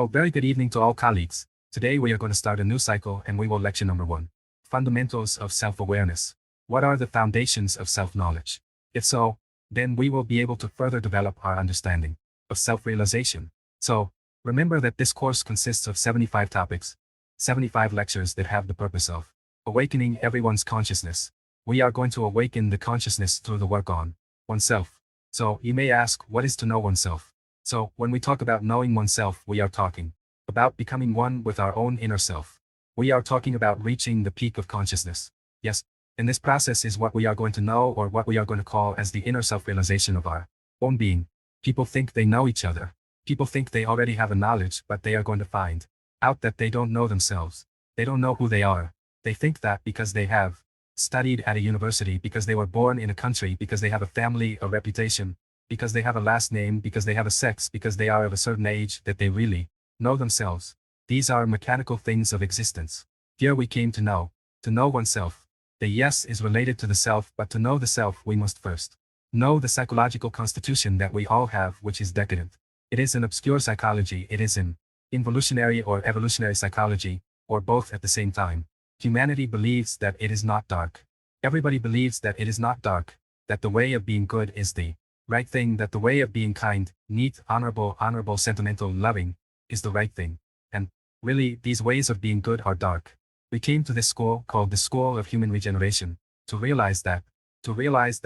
So, very good evening to all colleagues. Today we are going to start a new cycle and we will lecture number 1. Fundamentals of self-awareness. What are the foundations of self-knowledge? If so, then we will be able to further develop our understanding of self-realization. So, remember that this course consists of 75 topics, 75 lectures that have the purpose of awakening everyone's consciousness. We are going to awaken the consciousness through the work on oneself. So, you may ask, what is to know oneself? So, when we talk about knowing oneself, we are talking about becoming one with our own inner self. We are talking about reaching the peak of consciousness. Yes, and this process is what we are going to know, or what we are going to call as the inner self-realization of our own being. People think they know each other. People think they already have a knowledge, but they are going to find out that they don't know themselves. They don't know who they are. They think that because they have studied at a university, because they were born in a country, because they have a family, a reputation, because they have a last name, because they have a sex, because they are of a certain age, that they really know themselves. These are mechanical things of existence. Here we came to know oneself. The yes is related to the self, but to know the self we must first know the psychological constitution that we all have, which is decadent. It is an obscure psychology, it is an involutionary or evolutionary psychology, or both at the same time. Humanity believes that it is not dark. Everybody believes that it is not dark, that the way of being good is the right thing, that the way of being kind, neat, honorable, sentimental, loving, is the right thing. And really, these ways of being good are dark. We came to this school, called the School of Human Regeneration, to realize that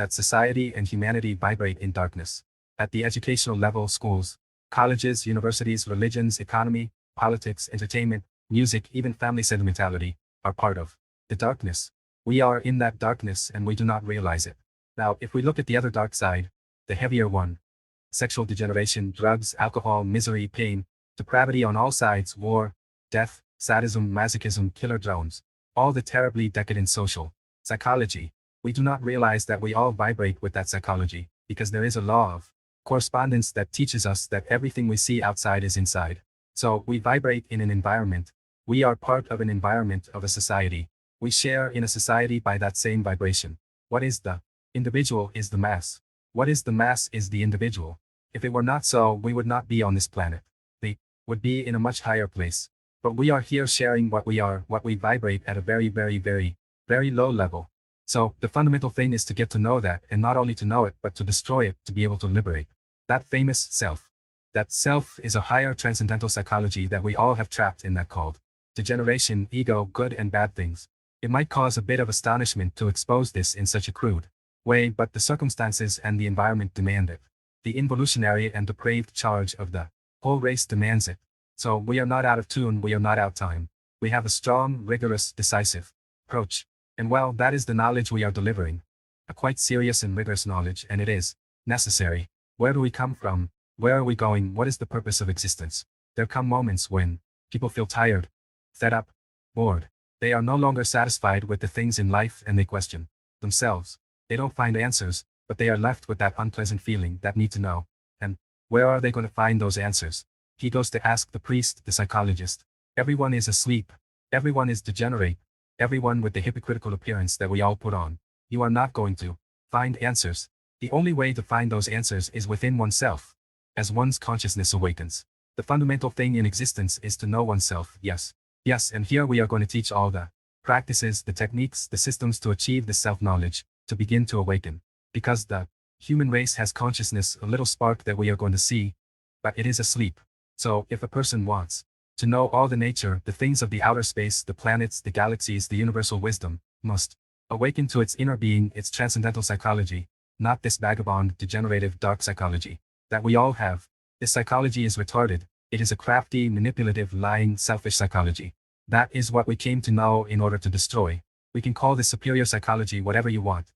society and humanity vibrate in darkness. At the educational level, schools, colleges, universities, religions, economy, politics, entertainment, music, even family sentimentality, are part of the darkness. We are in that darkness and we do not realize it. Now, if we look at the other dark side, the heavier one, sexual degeneration, drugs, alcohol, misery, pain, depravity on all sides, war, death, sadism, masochism, killer drones, all the terribly decadent social psychology, we do not realize that we all vibrate with that psychology, because there is a law of correspondence that teaches us that everything we see outside is inside. So, we vibrate in an environment. We are part of an environment of a society. We share in a society by that same vibration. What is the individual is the mass. What is the mass is the individual. If it were not so, we would not be on this planet. We would be in a much higher place. But we are here sharing what we are, what we vibrate at a very low level. So, the fundamental thing is to get to know that, and not only to know it, but to destroy it, to be able to liberate that famous self. That self is a higher transcendental psychology that we all have trapped in, that called degeneration, ego, good and bad things. It might cause a bit of astonishment to expose this in such a crude way, but the circumstances and the environment demand it. The involutionary and depraved charge of the whole race demands it. So we are not out of tune, we are not out of time. We have a strong, rigorous, decisive approach. And well, that is the knowledge we are delivering. A quite serious and rigorous knowledge, and it is necessary. Where do we come from? Where are we going? What is the purpose of existence? There come moments when people feel tired, fed up, bored. They are no longer satisfied with the things in life and they question themselves. They don't find answers, but they are left with that unpleasant feeling, that need to know. And where are they going to find those answers? He goes to ask the priest, the psychologist. Everyone is asleep. Everyone is degenerate. Everyone with the hypocritical appearance that we all put on. You are not going to find answers. The only way to find those answers is within oneself. As one's consciousness awakens. The fundamental thing in existence is to know oneself, yes. Yes, and here we are going to teach all the practices, the techniques, the systems to achieve this self-knowledge, to begin to awaken. Because the human race has consciousness, a little spark that we are going to see, but it is asleep. So, if a person wants to know all the nature, the things of the outer space, the planets, the galaxies, the universal wisdom, must awaken to its inner being, its transcendental psychology, not this vagabond, degenerative, dark psychology that we all have. This psychology is retarded. It is a crafty, manipulative, lying, selfish psychology. That is what we came to know in order to destroy. We can call this superior psychology whatever you want.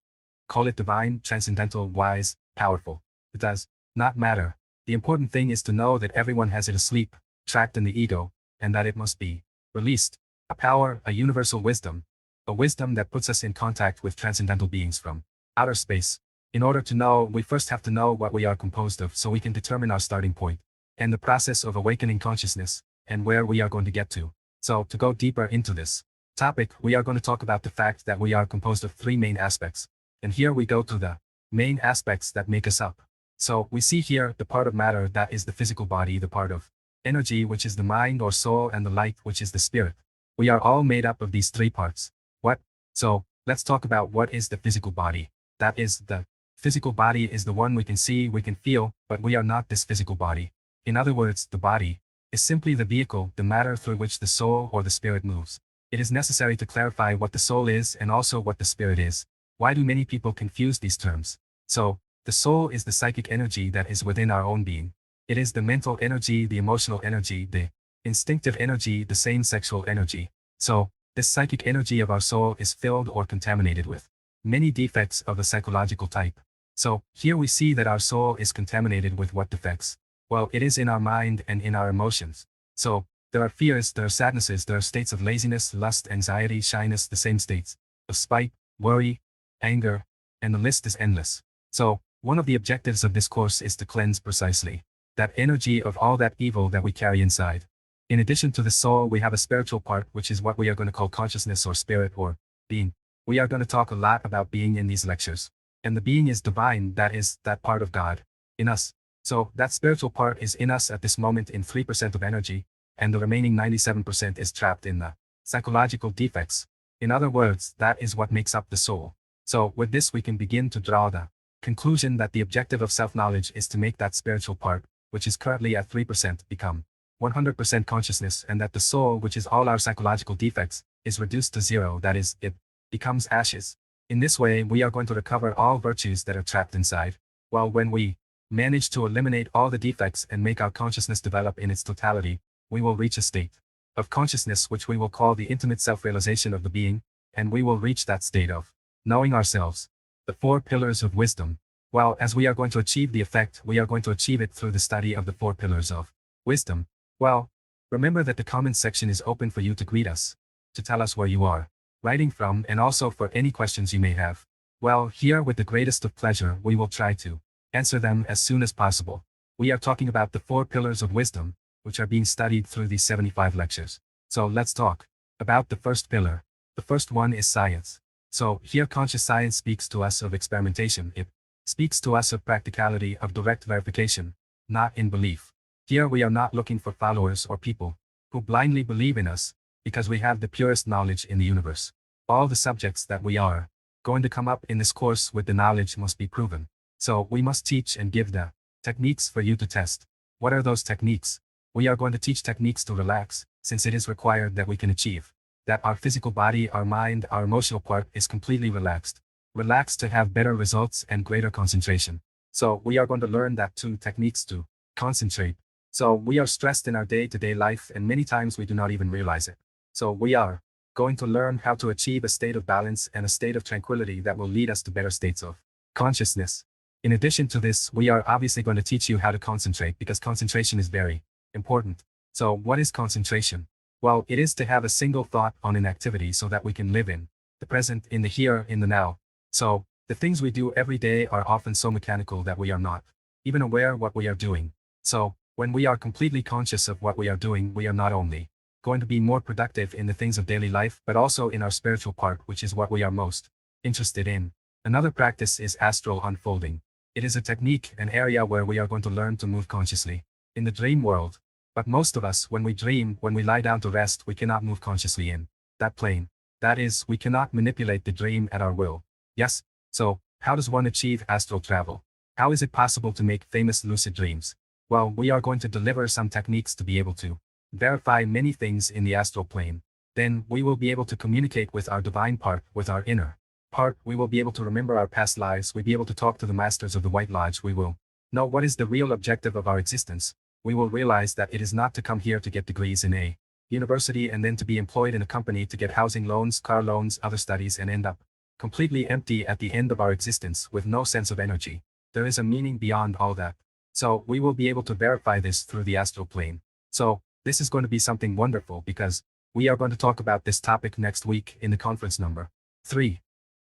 Call it divine, transcendental, wise, powerful. It does not matter. The important thing is to know that everyone has it asleep, trapped in the ego, and that it must be released. A power, a universal wisdom. A wisdom that puts us in contact with transcendental beings from outer space. In order to know, we first have to know what we are composed of, so we can determine our starting point, and the process of awakening consciousness, and where we are going to get to. So, to go deeper into this topic, we are going to talk about the fact that we are composed of 3 main aspects. And here we go to the main aspects that make us up. So, we see here the part of matter that is the physical body, the part of energy, which is the mind or soul, and the light, which is the spirit. We are all made up of these three parts. What? So, let's talk about what is the physical body. That is, the physical body is the one we can see, we can feel, but we are not this physical body. In other words, the body is simply the vehicle, the matter through which the soul or the spirit moves. It is necessary to clarify what the soul is and also what the spirit is. Why do many people confuse these terms? So, the soul is the psychic energy that is within our own being. It is the mental energy, the emotional energy, the instinctive energy, the same sexual energy. So, this psychic energy of our soul is filled or contaminated with many defects of the psychological type. So, here we see that our soul is contaminated with what defects? Well, it is in our mind and in our emotions. So, there are fears, there are sadnesses, there are states of laziness, lust, anxiety, shyness, the same states of spite, worry, anger, and the list is endless. So, one of the objectives of this course is to cleanse precisely that energy of all that evil that we carry inside. In addition to the soul, we have a spiritual part, which is what we are going to call consciousness or spirit or being. We are going to talk a lot about being in these lectures. And the being is divine, that is, that part of God in us. So, that spiritual part is in us at this moment in 3% of energy, and the remaining 97% is trapped in the psychological defects. In other words, that is what makes up the soul. So, with this we can begin to draw the conclusion that the objective of self-knowledge is to make that spiritual part, which is currently at 3%, become 100% consciousness, and that the soul, which is all our psychological defects, is reduced to zero, that is, it becomes ashes. In this way, we are going to recover all virtues that are trapped inside, while when we manage to eliminate all the defects and make our consciousness develop in its totality, we will reach a state of consciousness which we will call the intimate self-realization of the being, and we will reach that state of knowing ourselves. The four pillars of wisdom. Well, as we are going to achieve the effect, we are going to achieve it through the study of the four pillars of wisdom. Well, remember that the comment section is open for you to greet us, to tell us where you are writing from, and also for any questions you may have. Well, here with the greatest of pleasure, we will try to answer them as soon as possible. We are talking about the four pillars of wisdom, which are being studied through these 75 lectures. So let's talk about the first pillar. The first one is science. So here conscious science speaks to us of experimentation. It speaks to us of practicality, of direct verification, not in belief. Here we are not looking for followers or people who blindly believe in us because we have the purest knowledge in the universe. All the subjects that we are going to come up in this course with the knowledge must be proven. So we must teach and give the techniques for you to test. What are those techniques? We are going to teach techniques to relax, since it is required that we can achieve that our physical body, our mind, our emotional part is completely relaxed. Relaxed to have better results and greater concentration. So we are going to learn that two techniques to concentrate. So we are stressed in our day-to-day life, and many times we do not even realize it. So we are going to learn how to achieve a state of balance and a state of tranquility that will lead us to better states of consciousness. In addition to this, we are obviously going to teach you how to concentrate, because concentration is very important. So what is concentration? Well, it is to have a single thought on an activity so that we can live in the present, in the here, in the now. So the things we do every day are often so mechanical that we are not even aware what we are doing. So when we are completely conscious of what we are doing, we are not only going to be more productive in the things of daily life, but also in our spiritual part, which is what we are most interested in. Another practice is astral unfolding. It is a technique, an area where we are going to learn to move consciously in the dream world. But most of us, when we dream, when we lie down to rest, we cannot move consciously in that plane. That is, we cannot manipulate the dream at our will. Yes? So, how does one achieve astral travel? How is it possible to make famous lucid dreams? Well, we are going to deliver some techniques to be able to verify many things in the astral plane. Then we will be able to communicate with our divine part, with our inner part. We will be able to remember our past lives. We'll be able to talk to the masters of the White Lodge. We will know what is the real objective of our existence. We will realize that it is not to come here to get degrees in a university and then to be employed in a company to get housing loans, car loans, other studies, and end up completely empty at the end of our existence with no sense of energy. There is a meaning beyond all that. So we will be able to verify this through the astral plane. So this is going to be something wonderful, because we are going to talk about this topic next week in the conference number 3.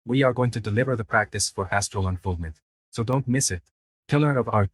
We are going to deliver the practice for astral unfoldment. So don't miss it. Pillar of art.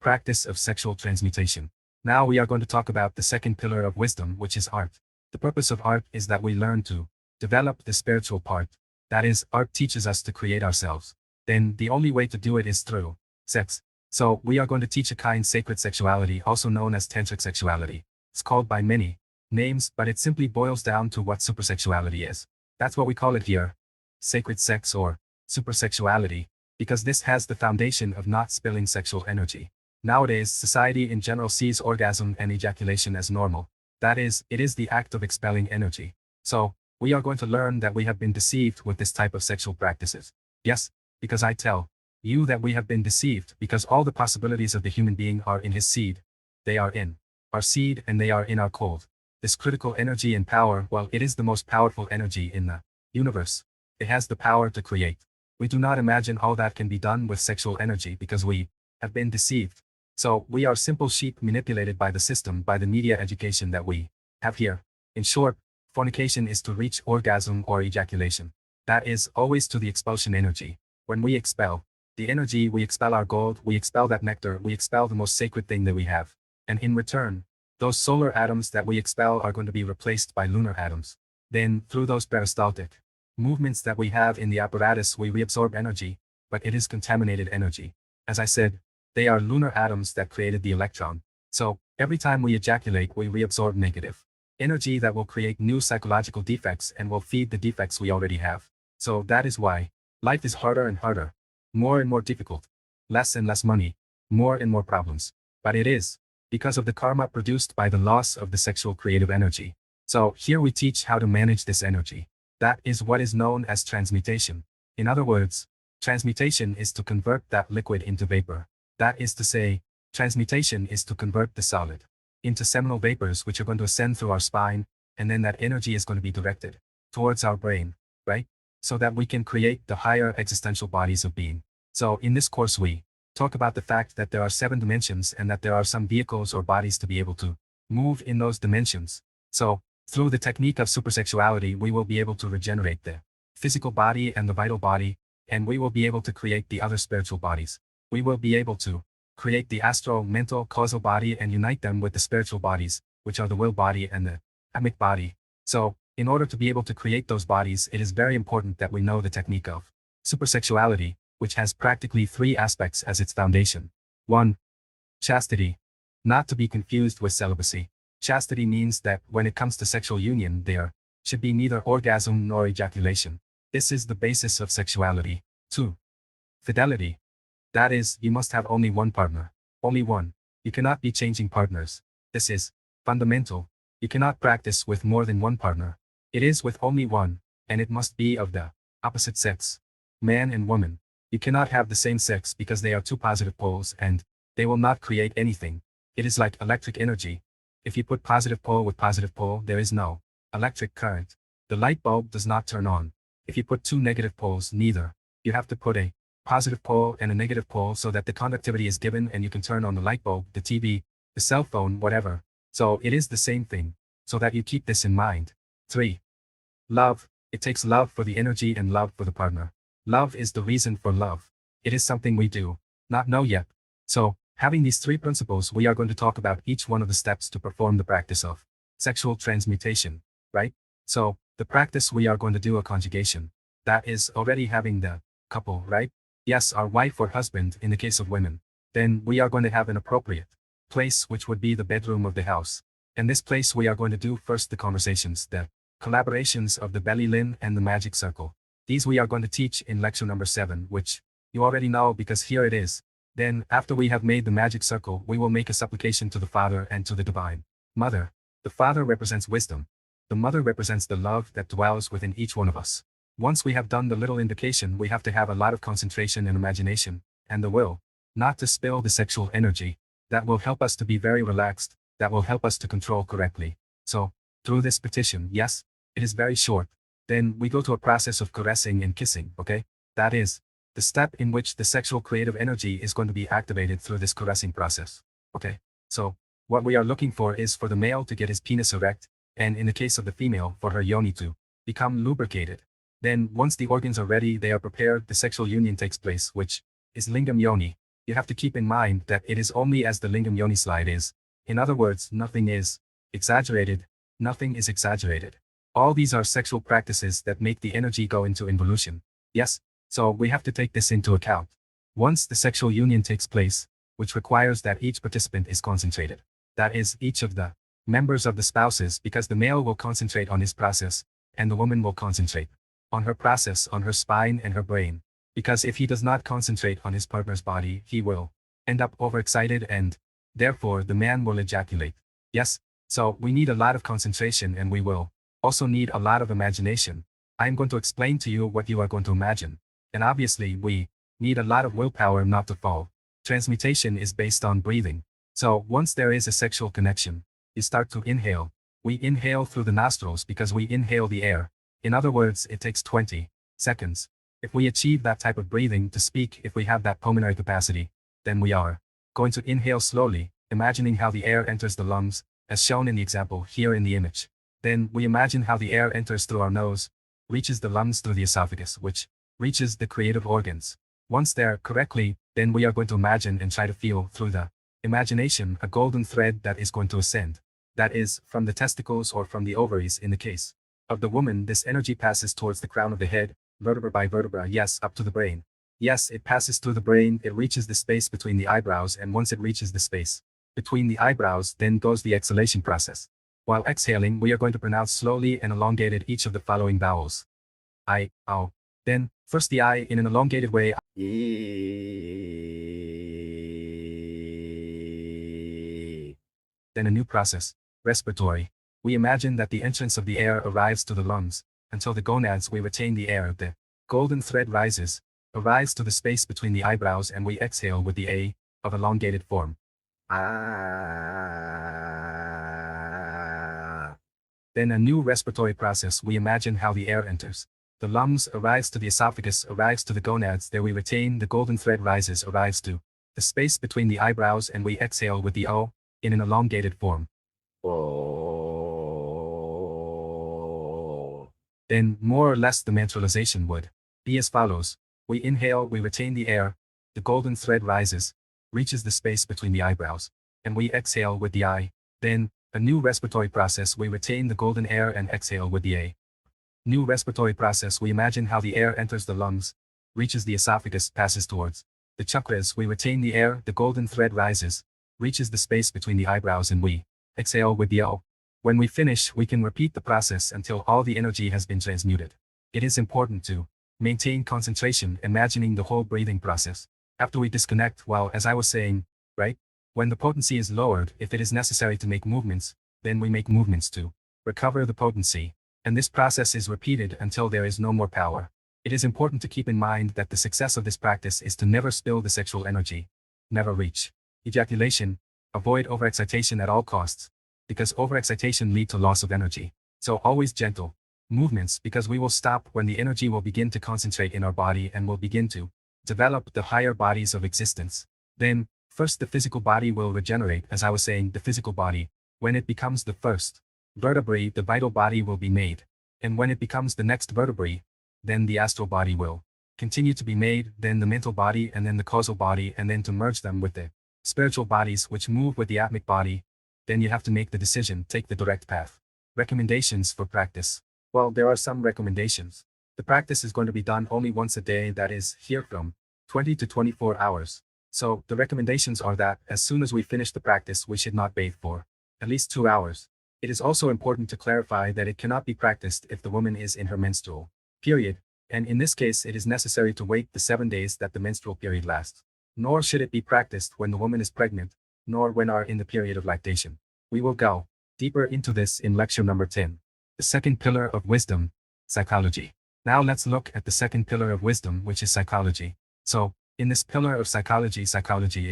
Practice of sexual transmutation. Now we are going to talk about the second pillar of wisdom, which is art. The purpose of art is that we learn to develop the spiritual part. That is, art teaches us to create ourselves. Then the only way to do it is through sex. So we are going to teach a kind sacred sexuality, also known as tantric sexuality. It's called by many names, but it simply boils down to what supersexuality is. That's what we call it here, sacred sex or supersexuality, because this has the foundation of not spilling sexual energy. Nowadays, society in general sees orgasm and ejaculation as normal. That is, it is the act of expelling energy. So, we are going to learn that we have been deceived with this type of sexual practices. Yes, because I tell you that we have been deceived because all the possibilities of the human being are in his seed. They are in our seed and they are in our cold. This critical energy and power, well, it is the most powerful energy in the universe. It has the power to create. We do not imagine all that can be done with sexual energy because we have been deceived. So, we are simple sheep manipulated by the system, by the media education that we have here. In short, fornication is to reach orgasm or ejaculation. That is always to the expulsion energy. When we expel the energy, we expel our gold, we expel that nectar, we expel the most sacred thing that we have. And in return, those solar atoms that we expel are going to be replaced by lunar atoms. Then, through those peristaltic movements that we have in the apparatus, we reabsorb energy, but it is contaminated energy. As I said, they are lunar atoms that created the electron. So, every time we ejaculate, we reabsorb negative energy that will create new psychological defects and will feed the defects we already have. So that is why life is harder and harder, more and more difficult, less and less money, more and more problems. But it is because of the karma produced by the loss of the sexual creative energy. So here we teach how to manage this energy. That is what is known as transmutation. In other words, transmutation is to convert that liquid into vapor. That is to say, transmutation is to convert the solid into seminal vapors which are going to ascend through our spine, and then that energy is going to be directed towards our brain, right? So that we can create the higher existential bodies of being. So in this course we talk about the fact that there are 7 dimensions and that there are some vehicles or bodies to be able to move in those dimensions. So through the technique of supersexuality, we will be able to regenerate the physical body and the vital body, and we will be able to create the other spiritual bodies. We will be able to create the astral, mental, causal body and unite them with the spiritual bodies, which are the will body and the atmic body. So, in order to be able to create those bodies, it is very important that we know the technique of supersexuality, which has practically 3 aspects as its foundation. 1. Chastity. Not to be confused with celibacy. Chastity means that when it comes to sexual union, there should be neither orgasm nor ejaculation. This is the basis of sexuality. 2. Fidelity. That is, you must have only one partner. Only one. You cannot be changing partners. This is fundamental. You cannot practice with more than one partner. It is with only one, and it must be of the opposite sex. Man and woman. You cannot have the same sex because they are 2 positive poles and they will not create anything. It is like electric energy. If you put positive pole with positive pole, there is no electric current. The light bulb does not turn on. If you put 2 negative poles, neither. You have to put a positive pole and a negative pole so that the conductivity is given and you can turn on the light bulb, the TV, the cell phone, whatever. So it is the same thing, so that you keep this in mind. 3. Love. It takes love for the energy and love for the partner. Love is the reason for love. It is something we do not know yet. So, having these 3 principles, we are going to talk about each one of the steps to perform the practice of sexual transmutation, right? So, the practice we are going to do a conjugation. That is already having the couple, right? Yes, our wife or husband in the case of women. Then we are going to have an appropriate place which would be the bedroom of the house. And this place we are going to do first the conversations, the collaborations of the belly lin and the magic circle. These we are going to teach in lecture number 7, which you already know because here it is. Then, after we have made the magic circle, we will make a supplication to the Father and to the Divine Mother. The Father represents wisdom. The Mother represents the love that dwells within each one of us. Once we have done the little indication, we have to have a lot of concentration and imagination, and the will, not to spill the sexual energy. That will help us to be very relaxed, that will help us to control correctly. So, through this petition, yes, it is very short. Then we go to a process of caressing and kissing, okay? That is the step in which the sexual creative energy is going to be activated through this caressing process, okay? So, what we are looking for is for the male to get his penis erect, and in the case of the female, for her yoni to become lubricated. Then, once the organs are ready, they are prepared, the sexual union takes place, which is lingam yoni. You have to keep in mind that it is only as the lingam yoni slide is. In other words, nothing is exaggerated, nothing is exaggerated. All these are sexual practices that make the energy go into involution. Yes, so we have to take this into account. Once the sexual union takes place, which requires that each participant is concentrated. That is, each of the members of the spouses, because the male will concentrate on his process, and the woman will concentrate on her process, on her spine and her brain. Because if he does not concentrate on his partner's body, he will end up overexcited and, therefore, the man will ejaculate. Yes, so we need a lot of concentration, and we will also need a lot of imagination. I am going to explain to you what you are going to imagine. And obviously, we need a lot of willpower not to fall. Transmutation is based on breathing. So once there is a sexual connection, you start to inhale. We inhale through the nostrils because we inhale the air. In other words, it takes 20 seconds. If we achieve that type of breathing to speak, if we have that pulmonary capacity, then we are going to inhale slowly, imagining how the air enters the lungs, as shown in the example here in the image. Then we imagine how the air enters through our nose, reaches the lungs through the esophagus, which reaches the creative organs. Once there correctly, then we are going to imagine and try to feel through the imagination a golden thread that is going to ascend. That is, from the testicles or from the ovaries in the case of the woman, this energy passes towards the crown of the head, vertebra by vertebra, yes, up to the brain. Yes, it passes through the brain, it reaches the space between the eyebrows, and once it reaches the space between the eyebrows, then goes the exhalation process. While exhaling, we are going to pronounce slowly and elongated each of the following vowels. I, ow. Then, first the I in an elongated way. Then a new process, respiratory. We imagine that the entrance of the air arrives to the lungs. Until the gonads we retain the air. The golden thread rises, arrives to the space between the eyebrows, and we exhale with the A of elongated form. Then a new respiratory process. We imagine how the air enters the lungs, arrives to the esophagus, arrives to the gonads. There we retain the golden thread rises, arrives to the space between the eyebrows, and we exhale with the O in an elongated form. Then, more or less, the mantralization would be as follows. We inhale, we retain the air, the golden thread rises, reaches the space between the eyebrows, and we exhale with the I. Then, a new respiratory process. We retain the golden air and exhale with the A. New respiratory process. We imagine how the air enters the lungs, reaches the esophagus, passes towards the chakras. We retain the air, the golden thread rises, reaches the space between the eyebrows, and we exhale with the O. When we finish, we can repeat the process until all the energy has been transmuted. It is important to maintain concentration, imagining the whole breathing process. After we disconnect, well, as I was saying, right? When the potency is lowered, if it is necessary to make movements, then we make movements to recover the potency. And this process is repeated until there is no more power. It is important to keep in mind that the success of this practice is to never spill the sexual energy, never reach ejaculation, avoid overexcitation at all costs, because overexcitation leads to loss of energy. So always gentle movements, because we will stop when the energy will begin to concentrate in our body and will begin to develop the higher bodies of existence. Then, first the physical body will regenerate. As I was saying, the physical body, when it becomes the first vertebrae, the vital body will be made. And when it becomes the next vertebrae, then the astral body will continue to be made, then the mental body, and then the causal body, and then to merge them with the spiritual bodies which move with the atmic body. Then you have to make the decision, take the direct path. Recommendations for practice. Well, there are some recommendations. The practice is going to be done only once a day, that is, here from 20 to 24 hours. So, the recommendations are that, as soon as we finish the practice, we should not bathe for at least 2 hours. It is also important to clarify that it cannot be practiced if the woman is in her menstrual period, and in this case it is necessary to wait the 7 days that the menstrual period lasts. Nor should it be practiced when the woman is pregnant, nor when are in the period of lactation. We will go deeper into this in lecture number 10. The second pillar of wisdom, psychology. Now let's look at the second pillar of wisdom, which is psychology. So, in this pillar of psychology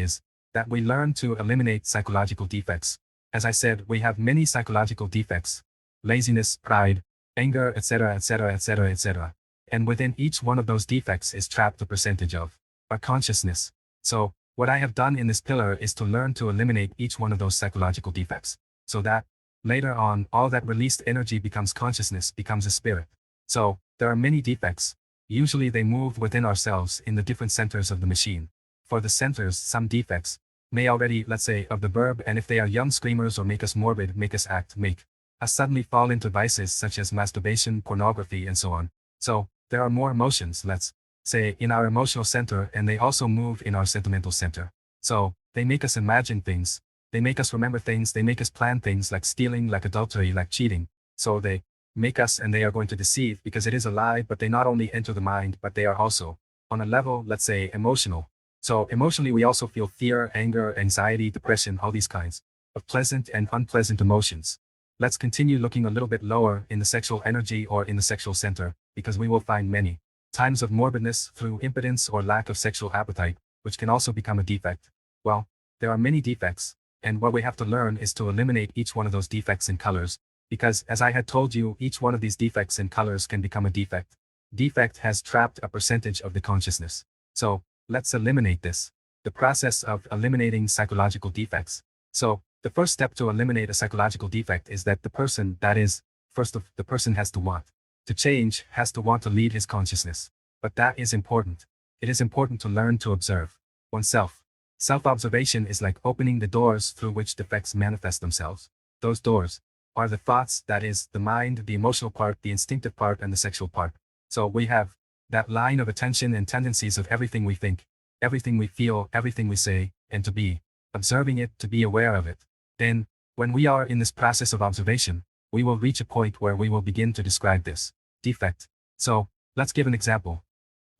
is that we learn to eliminate psychological defects. As I said, we have many psychological defects: laziness, pride, anger, etc., etc., etc., etc. And within each one of those defects is trapped a percentage of our consciousness. So, what I have done in this pillar is to learn to eliminate each one of those psychological defects, so that later on, all that released energy becomes consciousness, becomes a spirit. So, there are many defects. Usually they move within ourselves in the different centers of the machine. For the centers, some defects may already, let's say, of the verb, and if they are young screamers or make us morbid, make us act, make us suddenly fall into vices such as masturbation, pornography, and so on. So, there are more emotions, let's say, in our emotional center, and they also move in our sentimental center. So, They make us imagine things. They make us remember things. They make us plan things like stealing, like adultery, like cheating. So they make us and they are going to deceive because it is a lie, but they not only enter the mind, but they are also on a level, let's say, emotional. So emotionally, we also feel fear, anger, anxiety, depression, all these kinds of pleasant and unpleasant emotions. Let's continue looking a little bit lower in the sexual energy or in the sexual center, because we will find many times of morbidness through impotence or lack of sexual appetite, which can also become a defect. Well, there are many defects, and what we have to learn is to eliminate each one of those defects in colors, because as I had told you, each one of these defects in colors can become a defect. Defect has trapped a percentage of the consciousness. So, let's eliminate this. The process of eliminating psychological defects. So, the first step to eliminate a psychological defect is that the person, the person has to want to change, has to want to lead his consciousness. But that is important. It is important to learn to observe oneself. Self-observation is like opening the doors through which defects manifest themselves. Those doors are the thoughts, that is, the mind, the emotional part, the instinctive part, and the sexual part. So we have that line of attention and tendencies of everything we think, everything we feel, everything we say, and to be observing it, to be aware of it. Then, when we are in this process of observation, we will reach a point where we will begin to describe this defect. So, let's give an example.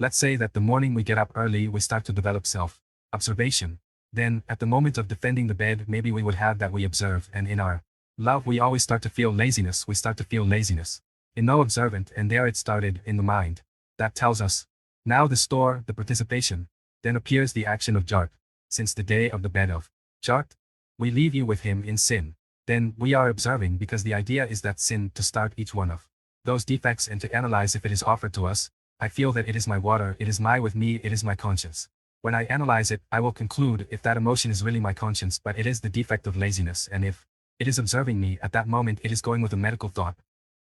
Let's say that the morning we get up early, we start to develop self-observation. Then, at the moment of defending the bed, maybe we would have that we observe, and in our love, we always start to feel laziness. We start to feel laziness. In no observant, and there it started in the mind. That tells us, now the store, the participation. Then appears the action of Jart. Since the day of the bed of Jart, we leave you with him in sin. Then we are observing, because the idea is that sin to start each one of those defects and to analyze if it is offered to us. I feel that it is my water, it is my with me, it is my conscience. When I analyze it, I will conclude if that emotion is really my conscience, but it is the defect of laziness, and if it is observing me at that moment, it is going with a medical thought.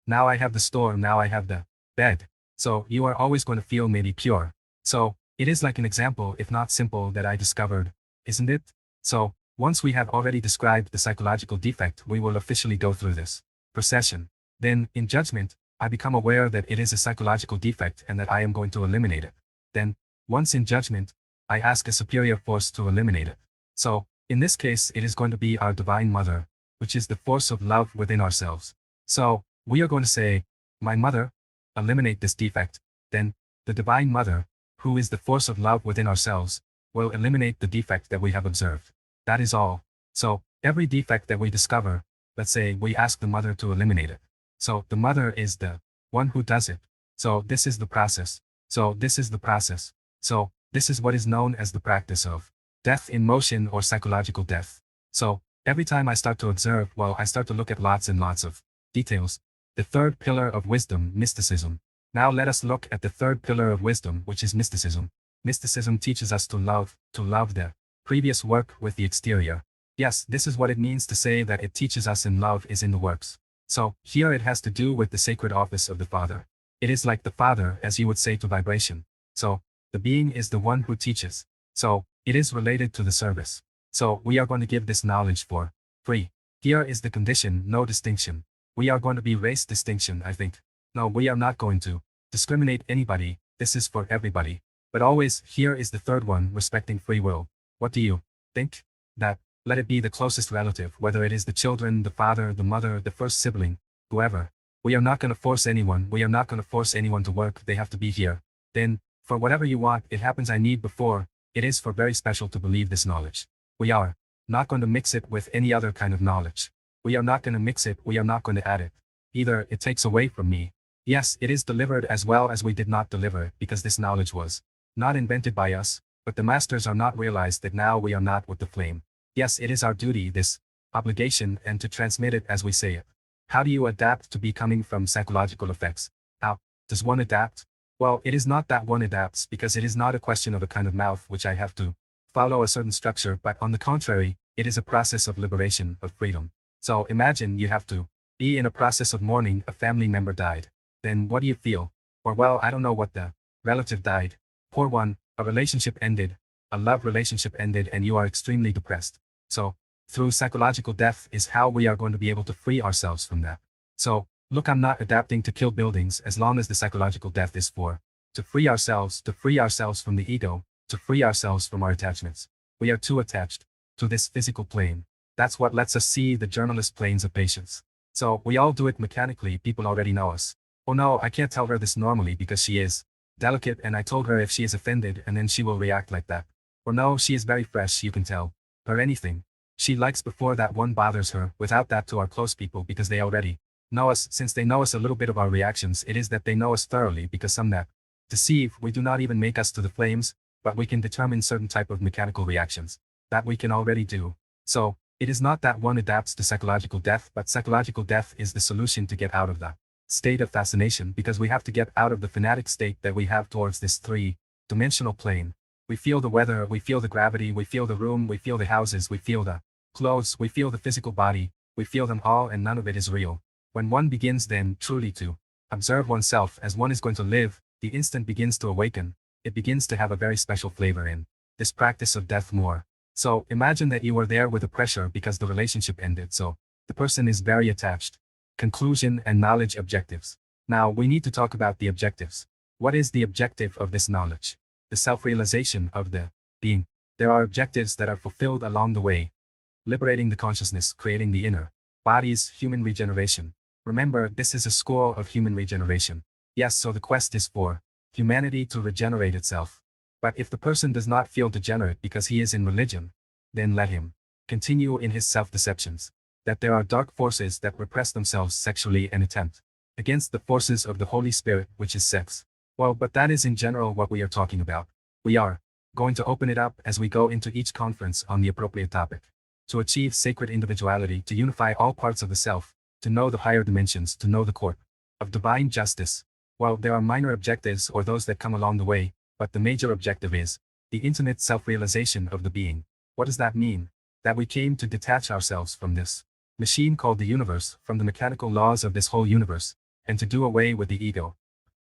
Now I have the store, now I have the bed. So you are always going to feel maybe pure. So it is like an example, if not simple, that I discovered, isn't it? So once we have already described the psychological defect, we will officially go through this procession. Then, in judgment, I become aware that it is a psychological defect and that I am going to eliminate it. Then, once in judgment, I ask a superior force to eliminate it. So, in this case, it is going to be our Divine Mother, which is the force of love within ourselves. So, we are going to say, my Mother, eliminate this defect. Then, the Divine Mother, who is the force of love within ourselves, will eliminate the defect that we have observed. That is all. So, every defect that we discover, let's say we ask the Mother to eliminate it. So, the Mother is the one who does it. So, this is the process. So, this is the process. So, this is what is known as the practice of death in motion or psychological death. So, every time I start to observe, well, I start to look at lots and lots of details. The third pillar of wisdom, mysticism. Now let us look at the third pillar of wisdom, which is mysticism. Mysticism teaches us to love the previous work with the exterior. Yes, this is what it means to say that it teaches us in love is in the works. So, here it has to do with the sacred office of the Father. It is like the Father, as you would say to vibration. So, the being is the one who teaches. So, it is related to the service. So, we are going to give this knowledge for free. Here is the condition, no distinction. We are going to be race distinction, I think. No, we are not going to discriminate anybody. This is for everybody. But always, here is the third one, respecting free will. What do you think? That, let it be the closest relative, whether it is the children, the father, the mother, the first sibling, whoever. We are not going to force anyone. We are not going to force anyone to work. They have to be here. Then, for whatever you want, it happens I need before. It is for very special to believe this knowledge. We are not going to mix it with any other kind of knowledge. We are not going to mix it. We are not going to add it. Either it takes away from me. Yes, it is delivered as well as we did not deliver, because this knowledge was not invented by us, but the masters are not realized that now we are not with the flame. Yes, it is our duty, this obligation, and to transmit it as we say it. How do you adapt to be coming from psychological effects? How does one adapt? Well, it is not that one adapts, because it is not a question of a kind of mouth which I have to follow a certain structure, but on the contrary, it is a process of liberation, of freedom. So imagine you have to be in a process of mourning, a family member died. Then what do you feel? Or well, I don't know what the relative died. Poor one, a relationship ended, a love relationship ended, and you are extremely depressed. So, through psychological death is how we are going to be able to free ourselves from that. So, look, I'm not adapting to kill buildings as long as the psychological death is for to free ourselves from the ego, to free ourselves from our attachments. We are too attached to this physical plane. That's what lets us see the journalist planes of patience. So we all do it mechanically. People already know us. Oh no, I can't tell her this normally because she is delicate, and I told her if she is offended and then she will react like that. Or no, she is very fresh, you can tell her anything she likes before that one bothers her. Without that, to our close people, because they already know us. Since they know us a little bit of our reactions, it is that they know us thoroughly, because some that deceive, we do not even make us to the flames, but we can determine certain type of mechanical reactions that we can already do. So it is not that one adapts to psychological death, but psychological death is the solution to get out of that state of fascination, because we have to get out of the fanatic state that we have towards this three-dimensional plane. We feel the weather, we feel the gravity, we feel the room, we feel the houses, we feel the clothes, we feel the physical body, we feel them all, and none of it is real. When one begins then truly to observe oneself as one is going to live, the instant begins to awaken. It begins to have a very special flavor in this practice of death more. So imagine that you are there with the pressure because the relationship ended, so the person is very attached. Conclusion and knowledge objectives. Now we need to talk about the objectives. What is the objective of this knowledge? The self-realization of the being. There are objectives that are fulfilled along the way. Liberating the consciousness, creating the inner bodies, human regeneration. Remember, this is a school of human regeneration. Yes, so the quest is for humanity to regenerate itself. But if the person does not feel degenerate because he is in religion, then let him continue in his self-deceptions. That there are dark forces that repress themselves sexually and attempt against the forces of the Holy Spirit, which is sex. Well, but that is in general what we are talking about. We are going to open it up as we go into each conference on the appropriate topic. To achieve sacred individuality, to unify all parts of the self, to know the higher dimensions, to know the court of divine justice. Well, there are minor objectives or those that come along the way, but the major objective is the intimate self-realization of the being. What does that mean? That we came to detach ourselves from this machine called the universe, from the mechanical laws of this whole universe, and to do away with the ego.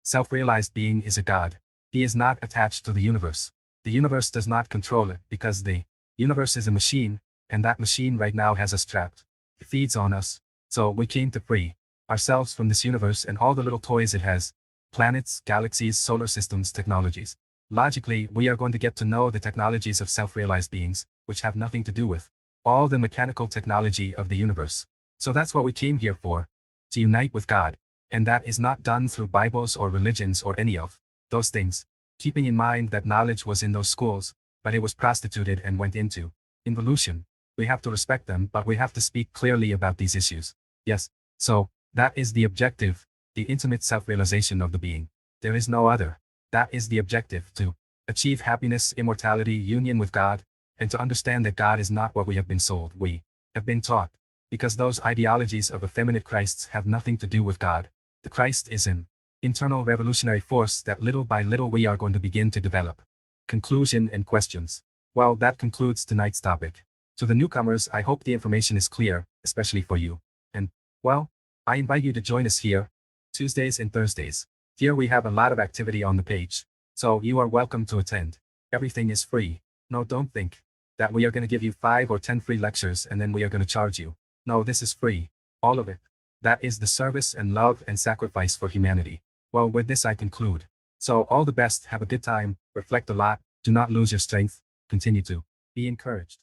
Self-realized being is a God. He is not attached to the universe. The universe does not control it, because the universe is a machine, and that machine right now has us trapped. It feeds on us. So we came to free ourselves from this universe and all the little toys it has. Planets, galaxies, solar systems, technologies. Logically, we are going to get to know the technologies of self-realized beings, which have nothing to do with all the mechanical technology of the universe. So that's what we came here for, to unite with God. And that is not done through Bibles or religions or any of those things. Keeping in mind that knowledge was in those schools, but it was prostituted and went into involution. We have to respect them, but we have to speak clearly about these issues. Yes, so that is the objective, the intimate self-realization of the being. There is no other. That is the objective, to achieve happiness, immortality, union with God, and to understand that God is not what we have been sold, we have been taught. Because those ideologies of effeminate Christs have nothing to do with God. The Christ is an internal revolutionary force that little by little we are going to begin to develop. Conclusion and questions. Well, that concludes tonight's topic. To the newcomers, I hope the information is clear, especially for you. And, well, I invite you to join us here, Tuesdays and Thursdays. Here we have a lot of activity on the page, so you are welcome to attend. Everything is free. No, don't think that we are going to give you 5 or 10 free lectures and then we are going to charge you. No, this is free. All of it. That is the service and love and sacrifice for humanity. Well, with this I conclude. So all the best, have a good time, reflect a lot, do not lose your strength, continue to be encouraged.